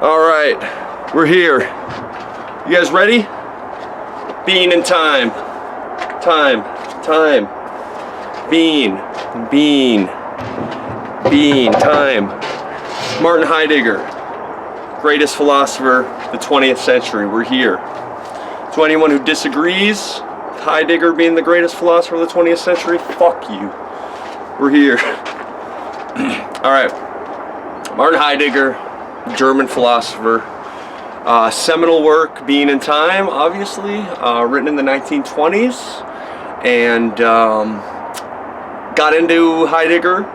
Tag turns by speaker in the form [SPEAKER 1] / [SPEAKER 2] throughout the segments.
[SPEAKER 1] All right, we're here. You guys ready? Being in time. Time. Being. Time. Martin Heidegger, greatest philosopher of the 20th century. We're here. To anyone who disagrees with Heidegger being the greatest philosopher of the 20th century, fuck you. We're here. All right. Martin Heidegger, German philosopher. Seminal work, Being in Time, obviously, written in the 1920s, and got into Heidegger.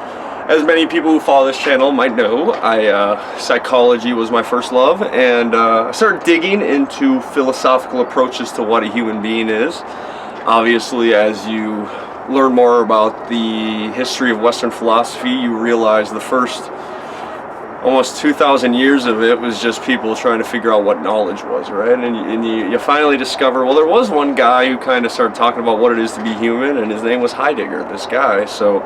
[SPEAKER 1] As many people who follow this channel might know, psychology was my first love, and I started digging into philosophical approaches to what a human being is. Obviously, as you learn more about the history of Western philosophy, you realize the first almost 2,000 years of it was just people trying to figure out what knowledge was, right? And you finally discover, well, there was one guy who kind of started talking about what it is to be human, and his name was Heidegger, this guy. So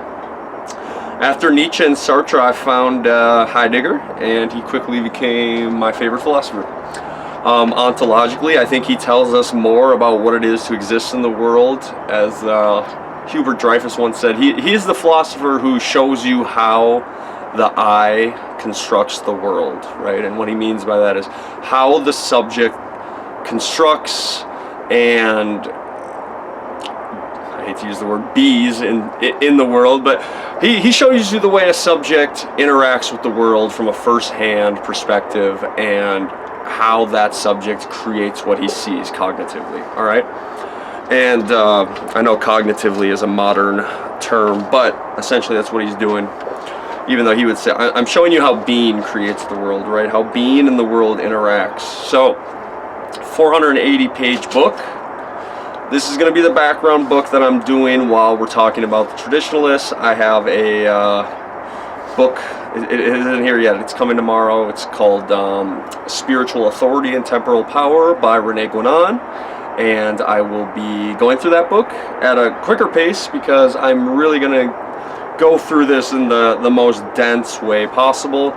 [SPEAKER 1] after Nietzsche and Sartre, I found Heidegger, and he quickly became my favorite philosopher. Ontologically, I think he tells us more about what it is to exist in the world. As Hubert Dreyfus once said, he is the philosopher who shows you how the I constructs the world, right? And what he means by that is how the subject constructs and, I hate to use the word bees in the world, but he shows you the way a subject interacts with the world from a first-hand perspective and how that subject creates what he sees cognitively, all right? And I know cognitively is a modern term, but essentially that's what he's doing. Even though he would say, I'm showing you how being creates the world, right? How being in the world interacts. So, 480-page book. This is going to be the background book that I'm doing while we're talking about the traditionalists. I have a book, it isn't here yet, it's coming tomorrow. It's called Spiritual Authority and Temporal Power by Rene Guénon. And I will be going through that book at a quicker pace because I'm really going to go through this in the most dense way possible.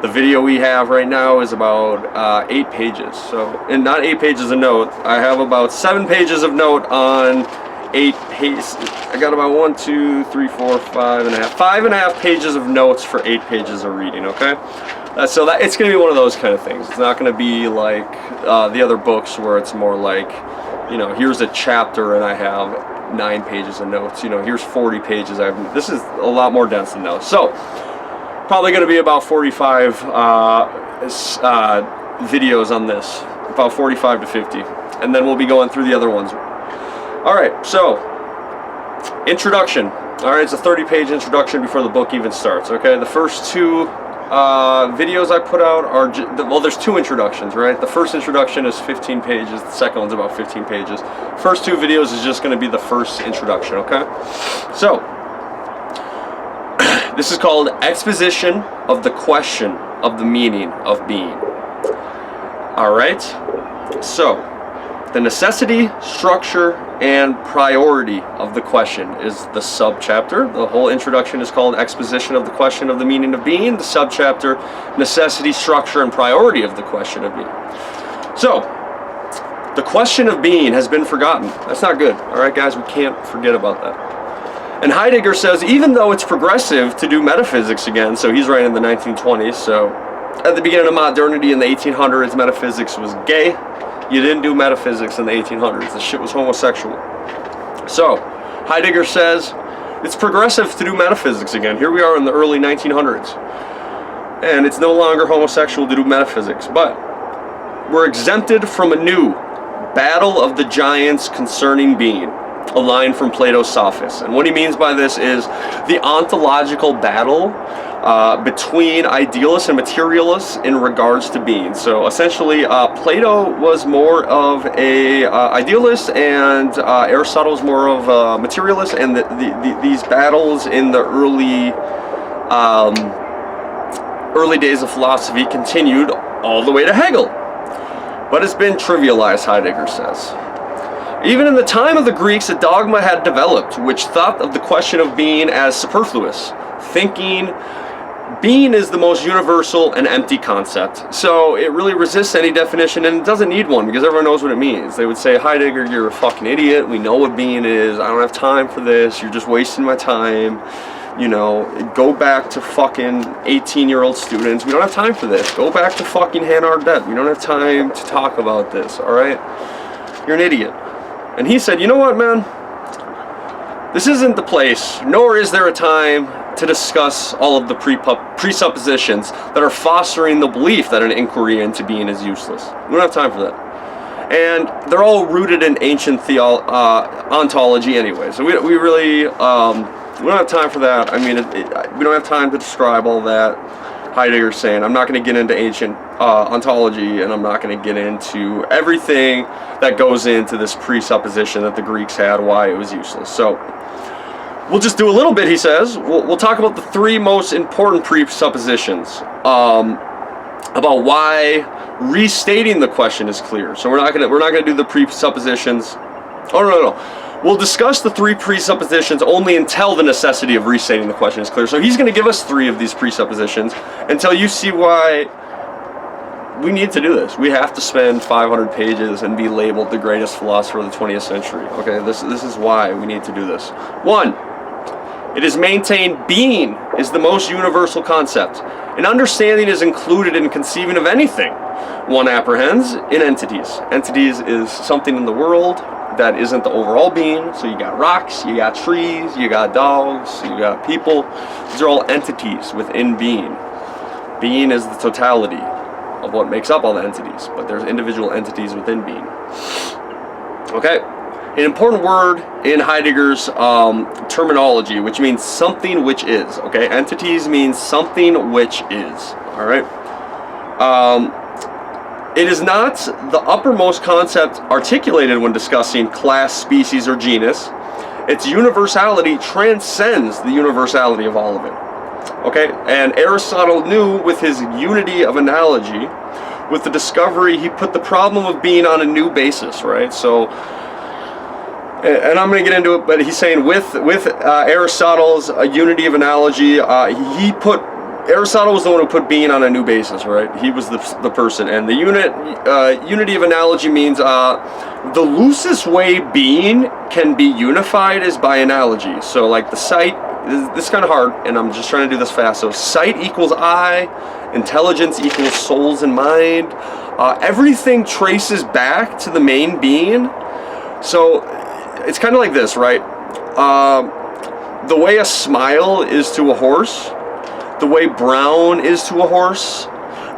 [SPEAKER 1] The video we have right now is about 8 pages. So, and not 8 pages of note. I have about 7 pages of note on 8 pages. I got about 5 and a half pages of notes for 8 pages of reading, okay? So that it's going to be one of those kind of things. It's not going to be like the other books where it's more like, you know, here's a chapter and I have 9 pages of notes, you know, here's 40 pages. This is a lot more dense than those. So, probably going to be about 45 videos on this, about 45 to 50, and then we'll be going through the other ones. All right, so, introduction. All right, it's a 30-page introduction before the book even starts, okay? The first 2 videos I put out are, well, there's 2 introductions, right? The first introduction is 15 pages, the second one's about 15 pages. First 2 videos is just going to be the first introduction, okay? So, this is called Exposition of the Question of the Meaning of Being. Alright? So, the necessity, structure, and priority of the question is the subchapter. The whole introduction is called Exposition of the Question of the Meaning of Being. The subchapter, Necessity, Structure, and Priority of the Question of Being. So, the question of being has been forgotten. That's not good. Alright guys, we can't forget about that. And Heidegger says, even though it's progressive to do metaphysics again, so he's writing in the 1920s, so at the beginning of modernity in the 1800s, metaphysics was gay. You didn't do metaphysics in the 1800s. The shit was homosexual. So, Heidegger says, it's progressive to do metaphysics again. Here we are in the early 1900s. And it's no longer homosexual to do metaphysics. But we're exempted from a new battle of the giants concerning being. A line from Plato's Sophists. And what he means by this is the ontological battle between idealists and materialists in regards to being. So essentially, Plato was more of a idealist, and Aristotle was more of a materialist, and these battles in the early days of philosophy continued all the way to Hegel. But it's been trivialized, Heidegger says. Even in the time of the Greeks, a dogma had developed which thought of the question of being as superfluous. Thinking being is the most universal and empty concept. So it really resists any definition, and it doesn't need one because everyone knows what it means. They would say, Heidegger, you're a fucking idiot. We know what being is. I don't have time for this. You're just wasting my time. You know, go back to fucking 18-year-old students. We don't have time for this. Go back to fucking Hannah Ardette. We don't have time to talk about this, all right? You're an idiot. And he said, you know what, man? This isn't the place, nor is there a time to discuss all of the presuppositions that are fostering the belief that an inquiry into being is useless. We don't have time for that. And they're all rooted in ancient ontology anyway. So we really... we don't have time for that. I mean, we don't have time to describe all that. Heidegger's saying, I'm not going to get into ancient ontology, and I'm not going to get into everything that goes into this presupposition that the Greeks had, why it was useless. So we'll just do a little bit, he says. We'll talk about the three most important presuppositions about why restating the question is clear. So we're not going to do the presuppositions. Oh, no. We'll discuss the three presuppositions only until the necessity of restating the question is clear. So he's going to give us three of these presuppositions until you see why we need to do this. We have to spend 500 pages and be labeled the greatest philosopher of the 20th century. Okay, this is why we need to do this. One, it is maintained being is the most universal concept. And understanding is included in conceiving of anything one apprehends in entities. Entities is something in the world that isn't the overall being. So you got rocks, you got trees, you got dogs, you got people. These are all entities within being. Being is the totality of what makes up all the entities, but there's individual entities within being. Okay, an important word in Heidegger's terminology, which means something which is. Okay, entities means something which is. All right. It is not the uppermost concept articulated when discussing class, species, or genus. Its universality transcends the universality of all of it. Okay, and Aristotle knew with his unity of analogy, with the discovery, he put the problem of being on a new basis, right? So, and I'm going to get into it, but he's saying with Aristotle's unity of analogy, Aristotle was the one who put being on a new basis, right? He was the person. And the unity of analogy means the loosest way being can be unified is by analogy. So like the sight, this is kind of hard, and I'm just trying to do this fast. So sight equals eye, intelligence equals souls and mind. Everything traces back to the main being. So it's kind of like this, right? The way a smile is to a horse, the way brown is to a horse,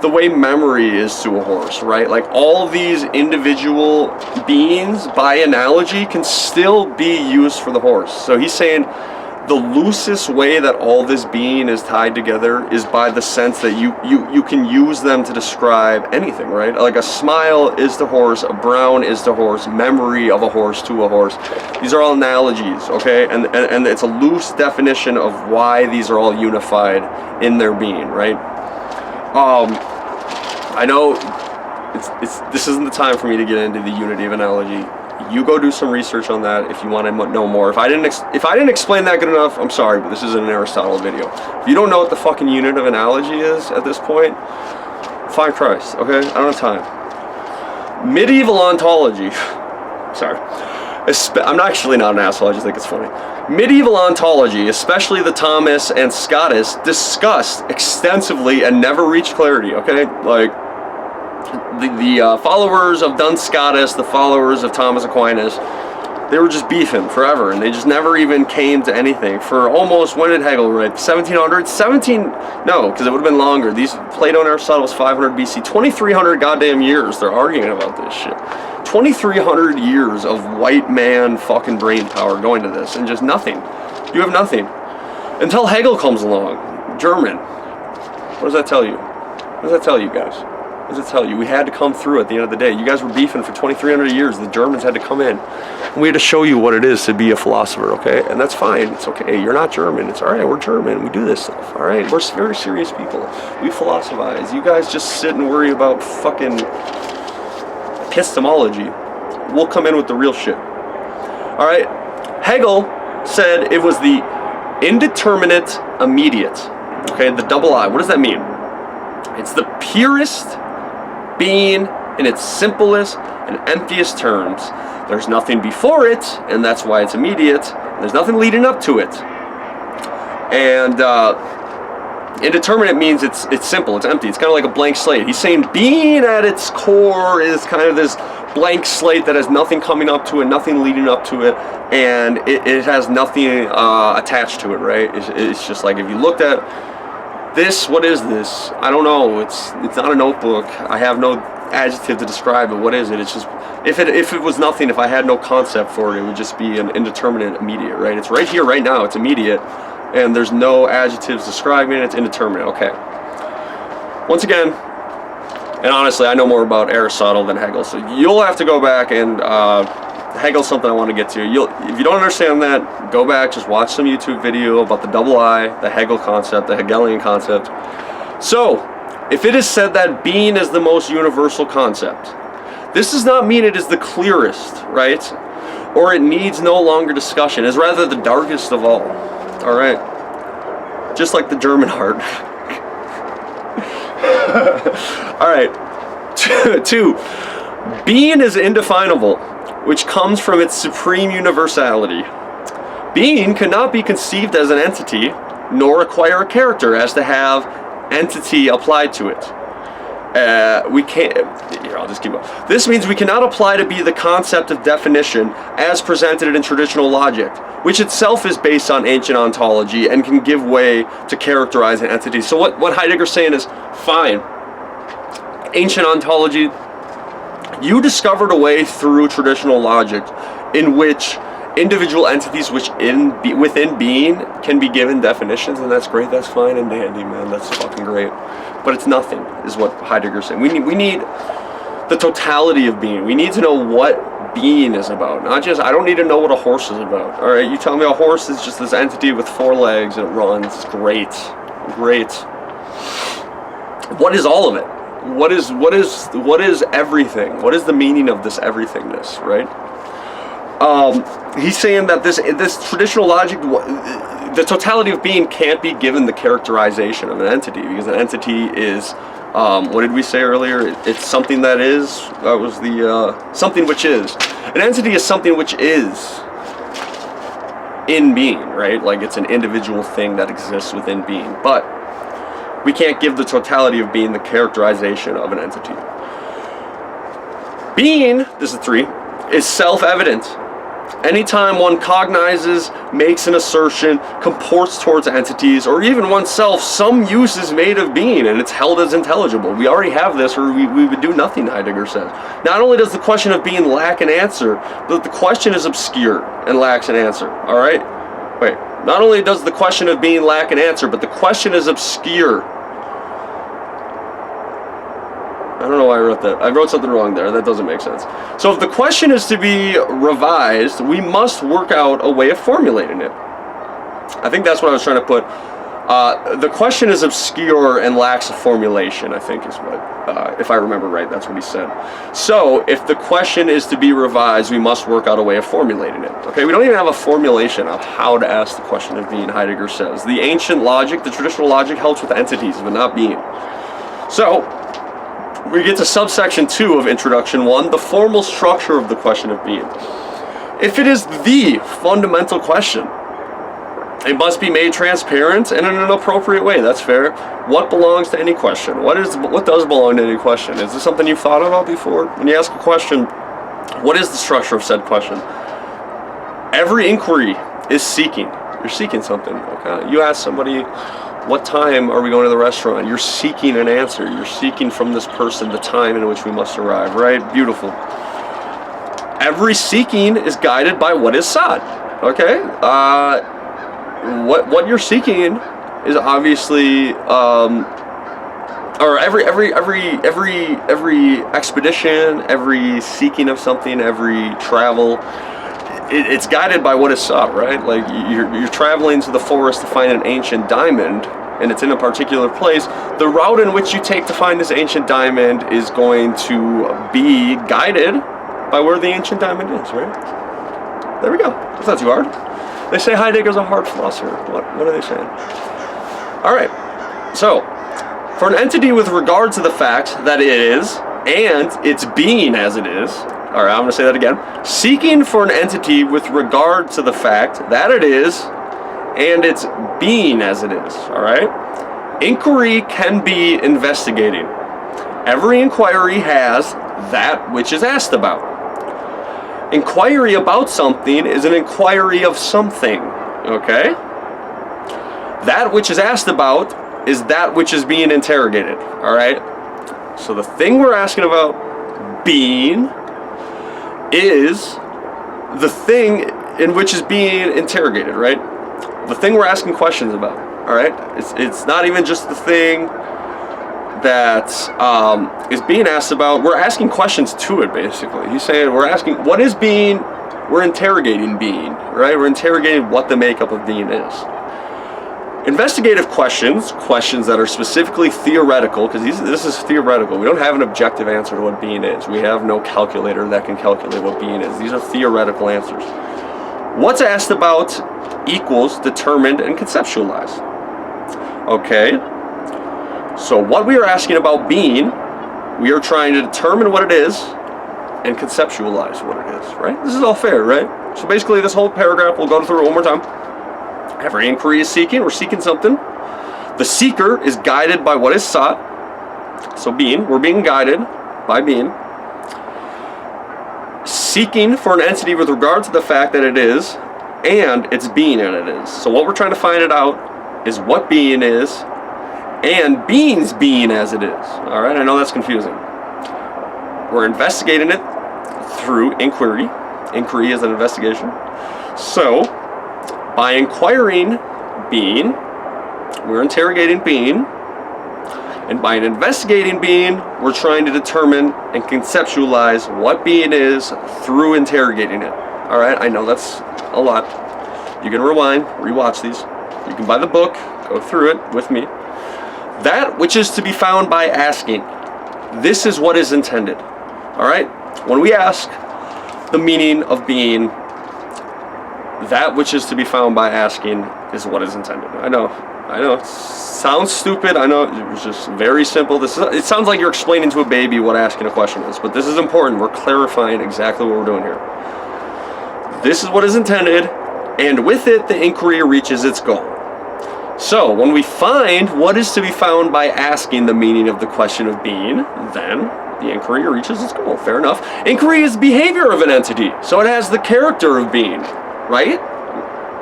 [SPEAKER 1] the way memory is to a horse, right? Like all these individual beings, by analogy, can still be used for the horse. So he's saying the loosest way that all this being is tied together is by the sense that you can use them to describe anything, right? Like a smile is to horse, a brown is to horse, memory of a horse to a horse. These are all analogies, okay? And it's a loose definition of why these are all unified in their being, right? I know this isn't the time for me to get into the unity of analogy. You go do some research on that if you want to know more. If I didn't explain that good enough, I'm sorry, but this isn't an Aristotle video. If you don't know what the fucking unit of analogy is at this point, find Christ, okay? I don't have time. Medieval ontology. Sorry. I'm actually not an asshole, I just think it's funny. Medieval ontology, especially the Thomas and Scotus, discussed extensively and never reached clarity, okay? Like, the followers of Duns Scotus, the followers of Thomas Aquinas, they were just beefing forever, and they just never even came to anything for almost, when did Hegel write? 1700s? No, because it would have been longer. Plato and Aristotle was 500 BC. 2,300 goddamn years they're arguing about this shit. 2,300 years of white man fucking brain power going to this, and just nothing. You have nothing. Until Hegel comes along. German. What does that tell you? What does that tell you guys? What does it tell you? We had to come through at the end of the day. You guys were beefing for 2,300 years. The Germans had to come in. And we had to show you what it is to be a philosopher, okay? And that's fine. It's okay. You're not German. It's all right. We're German. We do this stuff, all right? We're very serious people. We philosophize. You guys just sit and worry about fucking epistemology. We'll come in with the real shit. All right? Hegel said it was the indeterminate immediate Okay, the double I, what does that mean? It's the purest being in its simplest and emptiest terms. There's nothing before it, and that's why it's immediate. There's nothing leading up to it. And indeterminate means it's simple, it's empty, it's kind of like a blank slate. He's saying being at its core is kind of this blank slate that has nothing coming up to it, nothing leading up to it, and it has nothing attached to it, right? It's just like if you looked at this, what is this? I don't know. It's not a notebook. I have no adjective to describe it. What is it? It's just, if it was nothing, if I had no concept for it, it would just be an indeterminate immediate, right? It's right here, right now. It's immediate, and there's no adjectives describing it. It's indeterminate. Okay. Once again, and honestly, I know more about Aristotle than Hegel, so you'll have to go back and Hegel's something I want to get to. If you don't understand that, go back, just watch some YouTube video about the double I, the Hegel concept, the Hegelian concept. So, if it is said that being is the most universal concept, this does not mean it is the clearest, right? Or it needs no longer discussion. It's rather the darkest of all. All right? Just like the German heart. All right. 2. Being is indefinable, which comes from its supreme universality. Being cannot be conceived as an entity, nor acquire a character as to have entity applied to it. We can't, here, I'll just keep going. This means we cannot apply to be the concept of definition as presented in traditional logic, which itself is based on ancient ontology and can give way to characterize an entity. So what Heidegger's saying is, fine, ancient ontology, you discovered a way through traditional logic in which individual entities within being can be given definitions, and that's great, that's fine and dandy, man, that's fucking great. But it's nothing, is what Heidegger's saying. We need the totality of being. We need to know what being is about. Not just, I don't need to know what a horse is about. All right, you tell me a horse is just this entity with 4 legs and it runs. It's great. Great. What is all of it? What is everything? What is the meaning of this everythingness, right? He's saying that this traditional logic, the totality of being can't be given the characterization of an entity, because an entity is, what did we say earlier? It's something that is, that was the, something which is. An entity is something which is in being, right? Like it's an individual thing that exists within being. But we can't give the totality of being the characterization of an entity. Being, this is 3, is self-evident. Anytime one cognizes, makes an assertion, comports towards entities, or even oneself, some use is made of being, and it's held as intelligible. We already have this, or we would do nothing, Heidegger says. Not only does the question of being lack an answer, but the question is obscure and lacks an answer. All right? Wait. Not only does the question of being lack an answer, but the question is obscure. I don't know why I wrote that. I wrote something wrong there. That doesn't make sense. So if the question is to be revised, we must work out a way of formulating it. I think that's what I was trying to put. The question is obscure and lacks a formulation, I think is what, if I remember right, that's what he said. So if the question is to be revised, we must work out a way of formulating it. Okay, we don't even have a formulation of how to ask the question of being, Heidegger says. The ancient logic, the traditional logic helps with entities, but not being. So, we get to subsection 2 of introduction 1, the formal structure of the question of being. If it is the fundamental question, it must be made transparent and in an appropriate way. That's fair. What belongs to any question? What does belong to any question? Is this something you've thought about before? When you ask a question, what is the structure of said question? Every inquiry is seeking. You're seeking something. Okay. You ask somebody, what time are we going to the restaurant? You're seeking an answer. You're seeking from this person the time in which we must arrive, right? Beautiful. Every seeking is guided by what is sought. Okay? What you're seeking is obviously, or every expedition, every seeking of something, every travel, it's guided by what is sought, right? Like you're traveling to the forest to find an ancient diamond, and it's in a particular place. The route in which you take to find this ancient diamond is going to be guided by where the ancient diamond is, right? There we go. That's not too hard. They say Heidegger's a hard philosopher. What are they saying? All right. So, for an entity with regard to the fact that it is, and its being as it is, alright, I'm going to say that again. Seeking for an entity with regard to the fact that it is, and its being as it is, alright? Inquiry can be investigating. Every inquiry has that which is asked about. Inquiry about something is an inquiry of something, okay? That which is asked about is that which is being interrogated, alright? So the thing we're asking about, being, is the thing in which is being interrogated, right? The thing we're asking questions about, alright? It's not even just the thing that is being asked about. We're asking questions to it, basically. He's saying we're asking, what is being? We're interrogating being, right? We're interrogating what the makeup of being is. Investigative questions that are specifically theoretical, because this is theoretical. We don't have an objective answer to what being is. We have no calculator that can calculate what being is. These are theoretical answers. What's asked about equals determined and conceptualized. Okay? So what we are asking about being, we are trying to determine what it is and conceptualize what it is, right? This is all fair, right? So basically this whole paragraph, we'll go through it one more time. Every inquiry is seeking, we're seeking something. The seeker is guided by what is sought. So being, we're being guided by being. Seeking for an entity with regard to the fact that it is, and its being in it is. So what we're trying to find it out is what being is, and being's being as it is. Alright, I know that's confusing. We're investigating it through inquiry. Inquiry is an investigation. So, by inquiring being, we're interrogating being, and by investigating being, we're trying to determine and conceptualize what being is through interrogating it. Alright, I know that's a lot. You can rewind, rewatch these. You can buy the book, go through it with me. That which is to be found by asking. This is what is intended. Alright? When we ask the meaning of being, that which is to be found by asking is what is intended. I know, it sounds stupid. I know it was just very simple. It sounds like you're explaining to a baby what asking a question is, but this is important. We're clarifying exactly what we're doing here. This is what is intended, and with it, the inquiry reaches its goal. So, when we find what is to be found by asking the meaning of the question of being, then the inquiry reaches its goal. Fair enough. Inquiry is behavior of an entity, so it has the character of being. Right?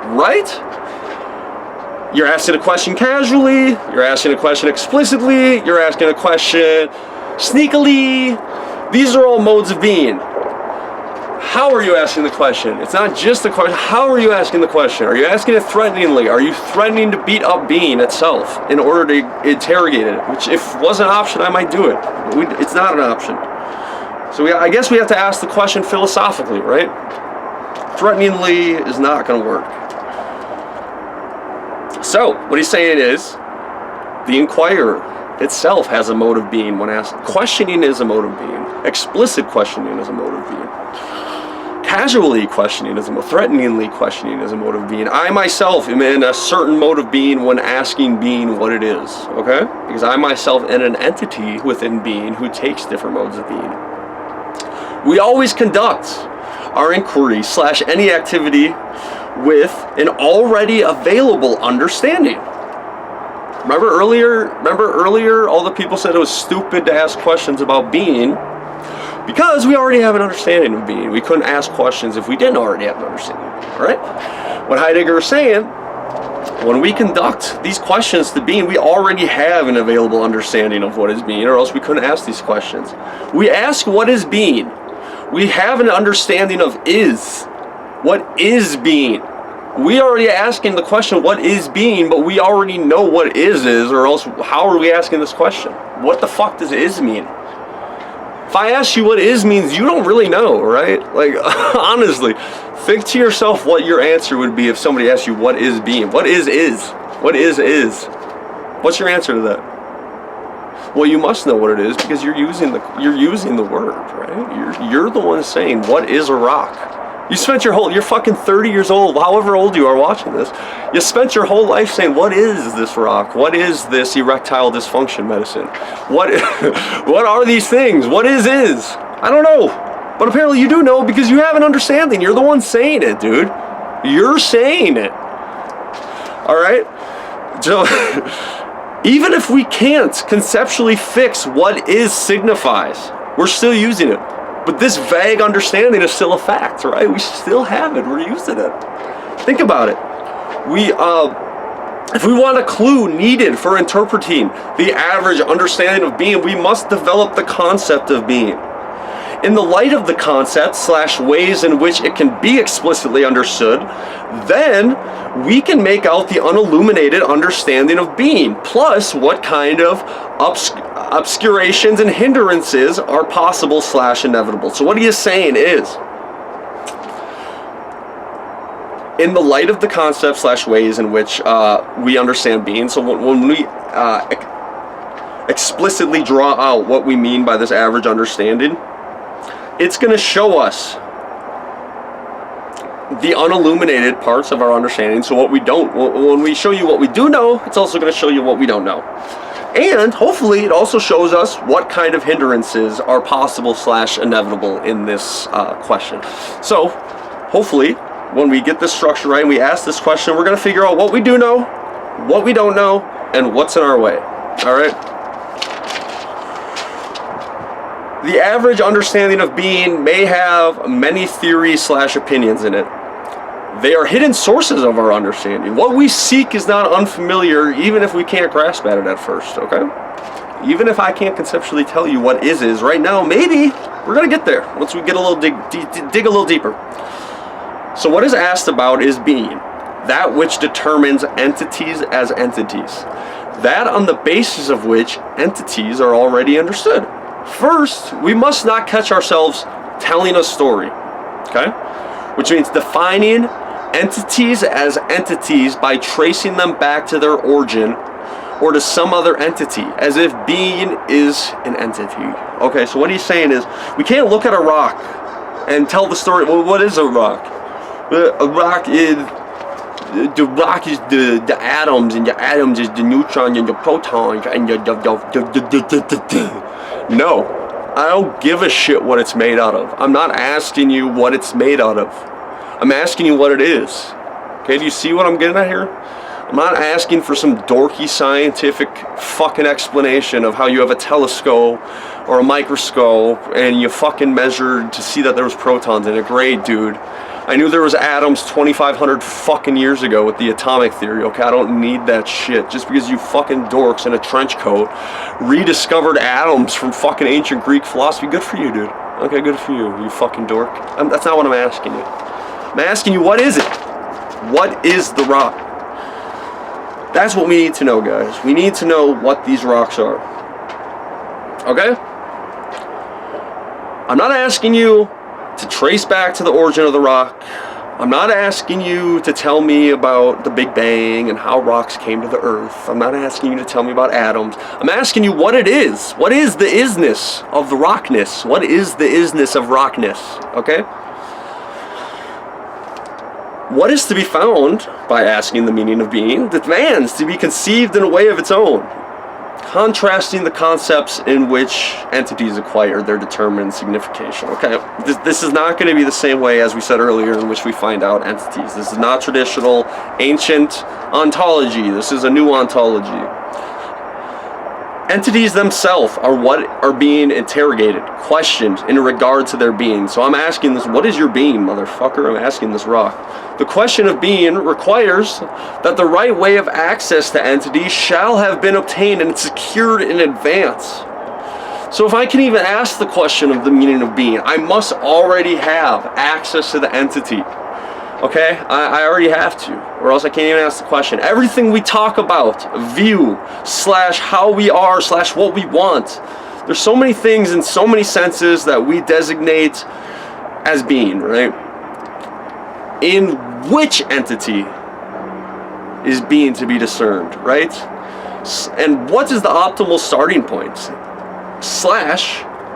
[SPEAKER 1] Right? You're asking a question casually, you're asking a question explicitly, you're asking a question sneakily. These are all modes of being. How are you asking the question? It's not just the question. How are you asking the question? Are you asking it threateningly? Are you threatening to beat up being itself in order to interrogate it? Which, if was an option, I might do it. It's not an option. So I guess we have to ask the question philosophically, right? Threateningly is not going to work. So, what he's saying is, the inquirer itself has a mode of being when asked. Questioning is a mode of being. Explicit questioning is a mode of being. Casually questioning is a mode. Threateningly questioning is a mode of being. I myself am in a certain mode of being when asking being what it is. Okay? Because I myself am an entity within being who takes different modes of being. We always conduct our inquiry / any activity with an already available understanding. Remember earlier all the people said it was stupid to ask questions about being because we already have an understanding of being. We couldn't ask questions if we didn't already have an understanding. Alright? What Heidegger is saying, when we conduct these questions to being, we already have an available understanding of what is being, or else we couldn't ask these questions. We ask what is being. We have an understanding of is. What is being? We already asking the question, what is being, but we already know what is, or else how are we asking this question? What the fuck does is mean? If I ask you what is means, you don't really know, right? Like, honestly, think to yourself what your answer would be if somebody asked you what is being. What is? What is? What's your answer to that? Well, you must know what it is because you're using the word, right? You're the one saying what is a rock. You spent you're fucking 30 years old, however old you are watching this. You spent your whole life saying, what is this rock? What is this erectile dysfunction medicine? What are these things? What is? I don't know. But apparently you do know because you have an understanding. You're the one saying it, dude. You're saying it. All right? So, even if we can't conceptually fix what is signifies, we're still using it. But this vague understanding is still a fact, right? We still have it. We're using it. Think about it. If we want a clue needed for interpreting the average understanding of being, we must develop the concept of being. In the light of the concept / ways in which it can be explicitly understood, then we can make out the unilluminated understanding of being, plus what kind of obscurations and hindrances are possible / inevitable. So what he is saying is, in the light of the concept / ways in which we understand being, so when we explicitly draw out what we mean by this average understanding, it's going to show us the unilluminated parts of our understanding. So what we don't, when we show you what we do know, it's also going to show you what we don't know. And hopefully it also shows us what kind of hindrances are possible / inevitable in this question. So hopefully when we get this structure right and we ask this question, we're going to figure out what we do know, what we don't know, and what's in our way. All right? The average understanding of being may have many theories / opinions in it. They are hidden sources of our understanding. What we seek is not unfamiliar, even if we can't grasp at it at first, okay? Even if I can't conceptually tell you what is right now, maybe we're going to get there once we get a little dig a little deeper. So what is asked about is being, that which determines entities as entities, that on the basis of which entities are already understood. First, we must not catch ourselves telling a story, okay? Which means defining entities as entities by tracing them back to their origin or to some other entity, as if being is an entity. Okay, so what he's saying is, we can't look at a rock and tell the story. Well, what is a rock? A rock is the atoms, and the atoms is the neutrons and the protons and No, I don't give a shit what it's made out of. I'm not asking you what it's made out of. I'm asking you what it is. Okay, do you see what I'm getting at here? I'm not asking for some dorky scientific fucking explanation of how you have a telescope or a microscope and you fucking measured to see that there was protons in it. Great, dude. I knew there was atoms 2,500 fucking years ago with the atomic theory, okay? I don't need that shit. Just because you fucking dorks in a trench coat rediscovered atoms from fucking ancient Greek philosophy, good for you, dude. Okay, good for you, you fucking dork. That's not what I'm asking you. I'm asking you, what is it? What is the rock? That's what we need to know, guys. We need to know what these rocks are. Okay? I'm not asking you to trace back to the origin of the rock. I'm not asking you to tell me about the Big Bang and how rocks came to the earth. I'm not asking you to tell me about atoms. I'm asking you what it is. What is the isness of the rockness? What is the isness of rockness? Okay? What is to be found by asking the meaning of being demands to be conceived in a way of its own, contrasting the concepts in which entities acquire their determined signification. Okay, this is not going to be the same way as we said earlier in which we find out entities. This is not traditional ancient ontology. This is a new ontology. Entities themselves are what are being interrogated, questioned in regard to their being. So I'm asking this, what is your being, motherfucker? I'm asking this rock. The question of being requires that the right way of access to entities shall have been obtained and secured in advance. So if I can even ask the question of the meaning of being, I must already have access to the entity. Okay, I already have to, or else I can't even ask the question. Everything we talk about, view, / how we are, / what we want. There's so many things in so many senses that we designate as being, right? In which entity is being to be discerned, right? And what is the optimal starting point? /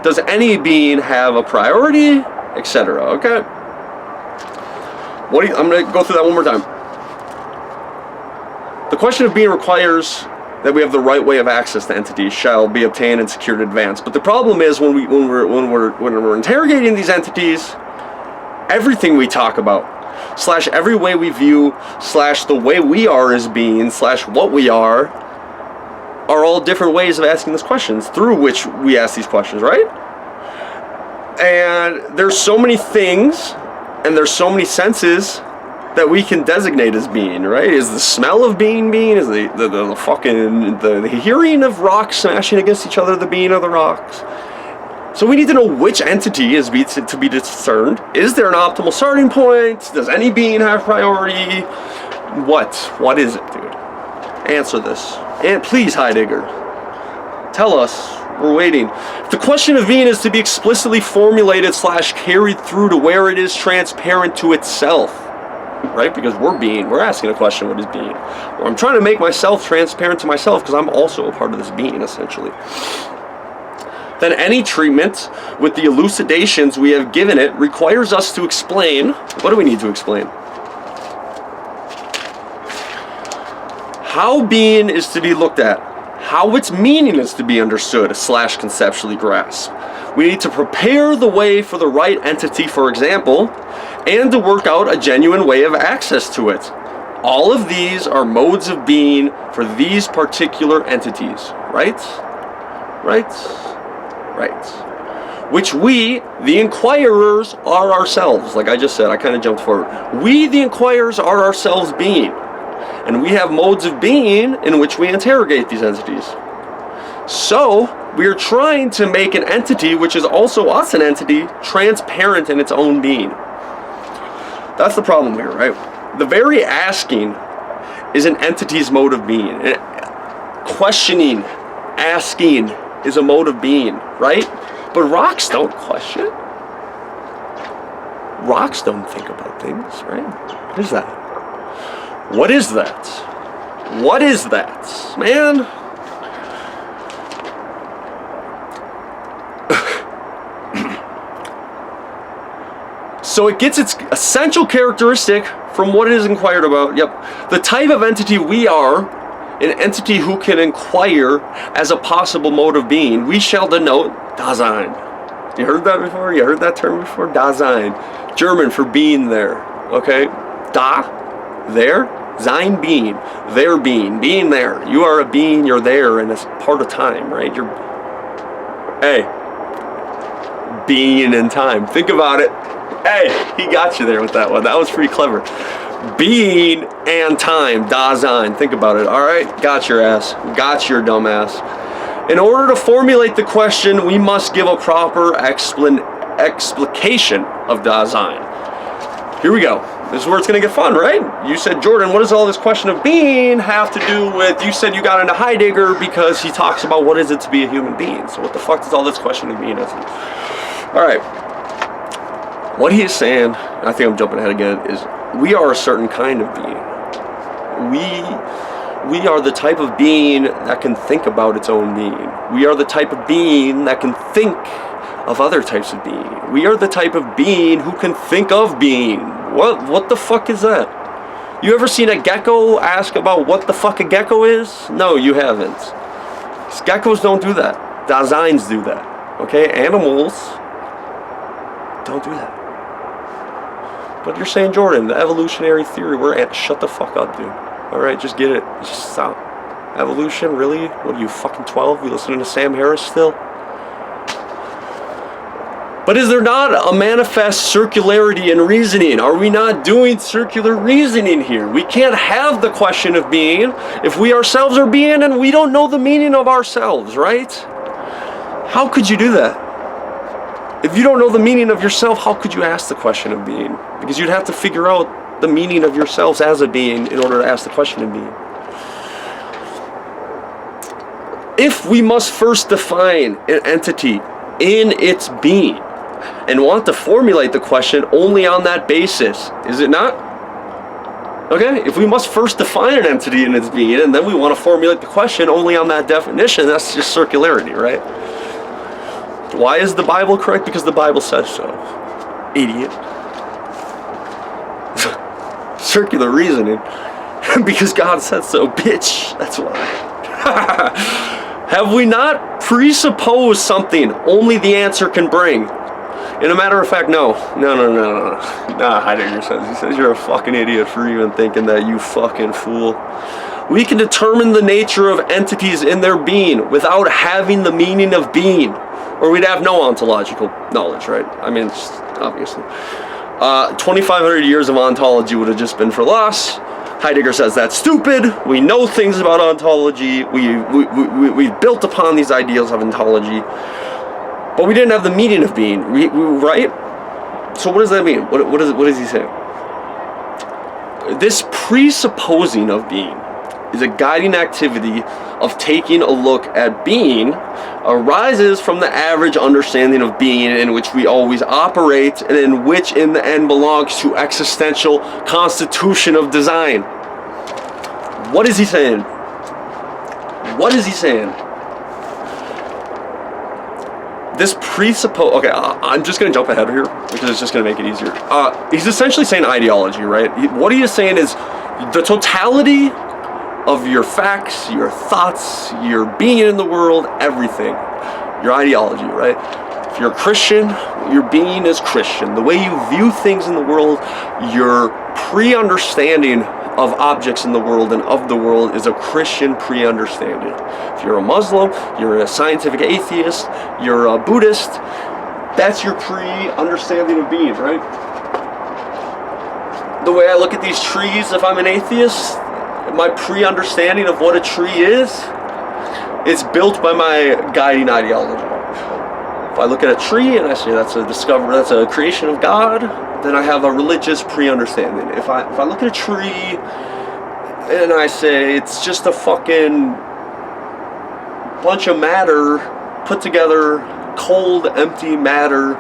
[SPEAKER 1] does any being have a priority, etc., okay? I'm going to go through that one more time. The question of being requires that we have the right way of access to entities shall be obtained and secured in advance. But the problem is when we're interrogating these entities, everything we talk about, / every way we view, / the way we are as beings, / what we are all different ways of asking these questions through which we ask these questions, right? And there's so many things and there's so many senses that we can designate as being, right? Is the smell of being? Is the fucking the hearing of rocks smashing against each other the being of the rocks? So we need to know which entity is to be discerned. Is there an optimal starting point? Does any being have priority? What is it, dude? Answer this. And please, Heidegger, tell us. We're waiting. If the question of being is to be explicitly formulated / carried through to where it is transparent to itself, right? Because we're asking a question, what is being? Well, I'm trying to make myself transparent to myself because I'm also a part of this being, essentially. Then any treatment with the elucidations we have given it requires us to explain. What do we need to explain? How being is to be looked at. How its meaning is to be understood / conceptually grasped. We need to prepare the way for the right entity, for example, and to work out a genuine way of access to it. All of these are modes of being for these particular entities, right? Which we, the inquirers, are ourselves. Like I just said, I kind of jumped forward. We, the inquirers, are ourselves being. And we have modes of being in which we interrogate these entities. So, we are trying to make an entity, which is also us an entity, transparent in its own being. That's the problem here, right? The very asking is an entity's mode of being. Questioning, asking is a mode of being, right? But rocks don't question. Rocks don't think about things, right? What is that? What is that? What is that, man? So it gets its essential characteristic from what it is inquired about. Yep. The type of entity we are, an entity who can inquire as a possible mode of being, we shall denote Dasein. You heard that before? You heard that term before? Dasein. German for being there. Okay? Da, there. Sein, being. There, being. Being there. You are a being, you're there, and it's part of time, right? Being in time. Think about it. Hey, he got you there with that one. That was pretty clever. Being and time, Dasein. Think about it. All right, got your ass. Got your dumb ass. In order to formulate the question, we must give a proper explication of Dasein. Here we go. This is where it's going to get fun, right? You said, Jordan, what does all this question of being have to do with... You said you got into Heidegger because he talks about what is it to be a human being. So what the fuck does all this question of being have to do? All right. What he is saying, I think I'm jumping ahead again, is we are a certain kind of being. We are the type of being that can think about its own being. We are the type of being that can think of other types of being. We are the type of being who can think of being. What the fuck is that? You ever seen a gecko ask about what the fuck a gecko is? No, you haven't. Geckos don't do that. Daseins do that. Okay? Animals don't do that. But you're saying, Jordan, the evolutionary theory, shut the fuck up, dude. Alright, just get it. Just stop. Evolution, really? What are you, fucking 12? You listening to Sam Harris still? But is there not a manifest circularity in reasoning? Are we not doing circular reasoning here? We can't have the question of being if we ourselves are being and we don't know the meaning of ourselves, right? How could you do that? If you don't know the meaning of yourself, how could you ask the question of being? Because you'd have to figure out the meaning of yourselves as a being in order to ask the question of being. If we must first define an entity in its being and want to formulate the question only on that basis, is it not? Okay, if we must first define an entity in its being and then we want to formulate the question only on that definition, that's just circularity, right? Why is the Bible correct? Because the Bible says so. Idiot. circular reasoning. Because God said so, bitch. That's why. Have we not presupposed something only the answer can bring? In a matter of fact, no. Nah, Heidegger says. He says you're a fucking idiot for even thinking that, you fucking fool. We can determine the nature of entities in their being without having the meaning of being. Or we'd have no ontological knowledge, right? I mean, obviously. 2,500 years of ontology would have just been for loss. Heidegger says that's stupid. We know things about ontology. We've built upon these ideals of ontology. But we didn't have the meaning of being, right? So what does that mean? What is he saying? This presupposing of being is a guiding activity of taking a look at being arises from the average understanding of being in which we always operate and in which in the end belongs to existential constitution of design. What is he saying? What is he saying? This presuppose... Okay, I'm just going to jump ahead here because it's just going to make it easier. He's essentially saying ideology, right? What he is saying is the totality of your facts, your thoughts, your being in the world, everything. Your ideology, right? If you're a Christian, your being is Christian. The way you view things in the world, your pre-understanding of objects in the world and of the world is a Christian pre-understanding. If you're a Muslim, you're a scientific atheist, you're a Buddhist, that's your pre-understanding of being, right? The way I look at these trees, if I'm an atheist, my pre-understanding of what a tree is built by my guiding ideology. If I look at a tree and I say that's a creation of God, then I have a religious pre-understanding. If I look at a tree and I say it's just a fucking bunch of matter put together, cold, empty matter,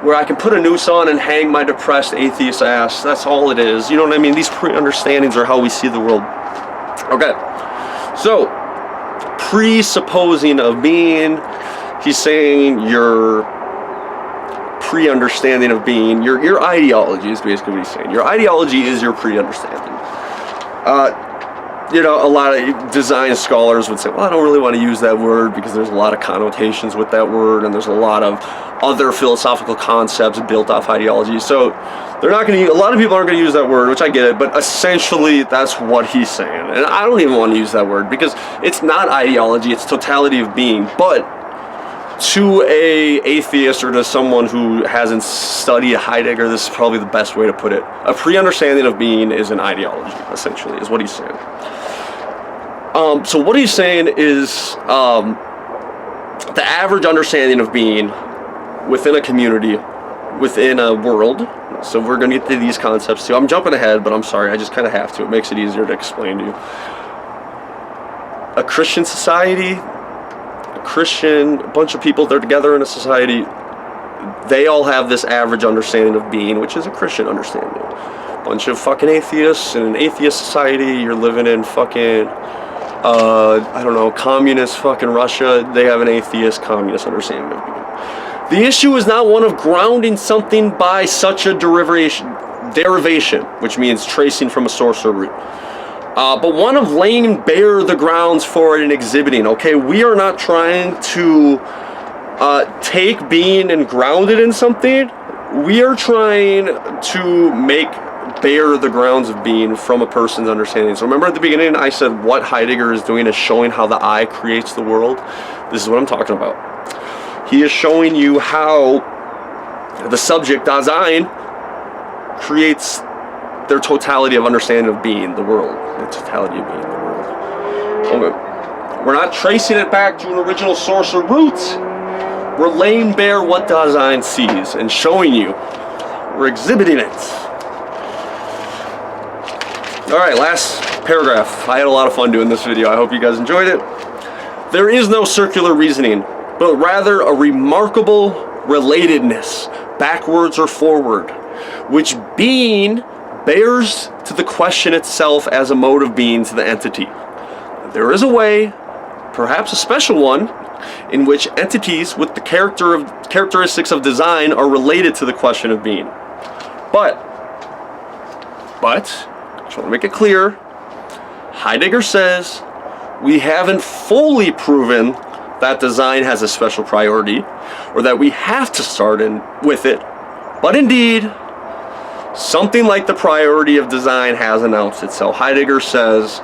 [SPEAKER 1] where I can put a noose on and hang my depressed atheist ass. That's all it is. You know what I mean? These pre-understandings are how we see the world. Okay. So, presupposing of being, he's saying your pre-understanding of being, your ideology is basically what he's saying. Your ideology is your pre-understanding. You know, a lot of design scholars would say, well, I don't really want to use that word because there's a lot of connotations with that word and there's a lot of other philosophical concepts built off ideology. So they're not going to, a lot of people aren't going to use that word, which I get it, but essentially that's what he's saying. And I don't even want to use that word because it's not ideology, it's totality of being. But to a atheist or to someone who hasn't studied Heidegger, this is probably the best way to put it. A pre-understanding of being is an ideology, essentially, is what he's saying. So what he's saying is the average understanding of being within a community, within a world. So we're going to get to these concepts too. I'm jumping ahead, but I'm sorry, I just kind of have to. It makes it easier to explain to you. A Christian society, a bunch of people, they're together in a society, they all have this average understanding of being, which is a Christian understanding. Bunch of fucking atheists in an atheist society, you're living in fucking, I don't know, communist fucking Russia, they have an atheist, communist understanding of being. The issue is not one of grounding something by such a derivation, which means tracing from a source or root. But one of laying bare the grounds for it and exhibiting. Okay, we are not trying to take being and ground it in something. We are trying to make bare the grounds of being from a person's understanding. So remember at the beginning I said what Heidegger is doing is showing how the I creates the world. This is what I'm talking about. He is showing you how the subject, Dasein, creates their totality of understanding of being, the world. The totality of being, the world. Okay. We're not tracing it back to an original source or root. We're laying bare what Dasein sees and showing you. We're exhibiting it. Alright, last paragraph. I had a lot of fun doing this video. I hope you guys enjoyed it. There is no circular reasoning, but rather a remarkable relatedness, backwards or forward, which being bears to the question itself as a mode of being to the entity. There is a way, perhaps a special one, in which entities with the characteristics of design are related to the question of being. But So to make it clear, Heidegger says we haven't fully proven that design has a special priority, or that we have to start with it, but indeed, something like the priority of design has announced itself. Heidegger says,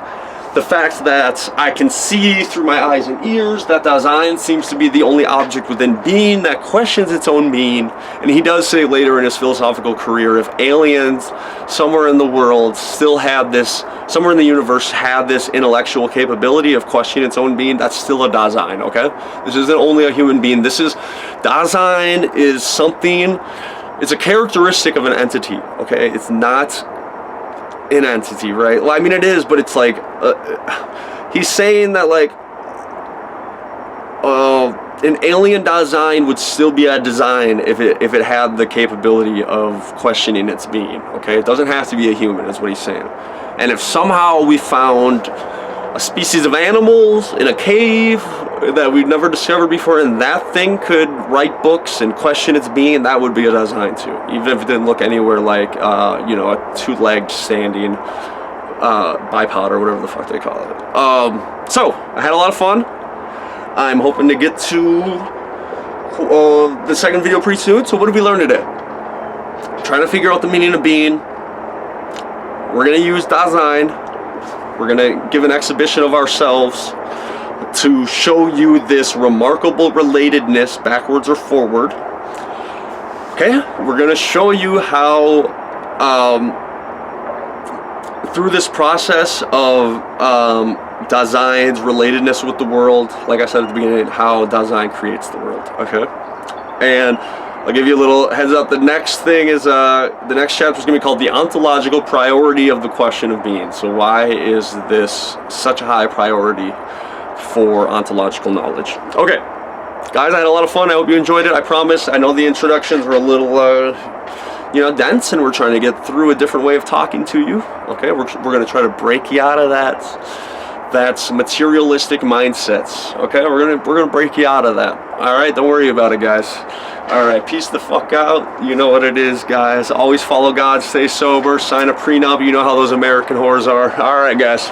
[SPEAKER 1] the fact that I can see through my eyes and ears that design seems to be the only object within being that questions its own being. And he does say later in his philosophical career, if aliens somewhere in the world still have this, somewhere in the universe have this intellectual capability of questioning its own being, that's still a Dasein, okay? This isn't only a human being. This is, Dasein is something, it's a characteristic of an entity, okay? It's not an entity, right? Well, I mean, it is, but it's like, he's saying that, like, an alien Dasein would still be a design if it had the capability of questioning its being, okay? It doesn't have to be a human, is what he's saying. And if somehow we found a species of animals in a cave that we'd never discovered before, and that thing could write books and question its being, that would be a Dasein too, even if it didn't look anywhere like, you know, a two-legged standing bipod or whatever the fuck they call it. So, I had a lot of fun. I'm hoping to get to the second video pretty soon. So what did we learn today? Trying to figure out the meaning of being. We're going to use Dasein. We're going to give an exhibition of ourselves to show you this remarkable relatedness, backwards or forward. Okay, we're going to show you how, through this process of Dasein's relatedness with the world, like I said at the beginning, how Dasein creates the world. Okay, and I'll give you a little heads up. The next thing is, the next chapter is going to be called The Ontological Priority of the Question of Being. So why is this such a high priority for ontological knowledge? Okay, guys, I had a lot of fun. I hope you enjoyed it. I promise. I know the introductions were a little, you know, dense, and we're trying to get through a different way of talking to you. Okay, we're going to try to break you out of that's materialistic mindsets. Okay, we're gonna break you out of that. All right, don't worry about it, guys. All right, peace the fuck out. You know what it is, guys. Always follow God, stay sober, sign a prenup. You know how those American whores are. All right, guys.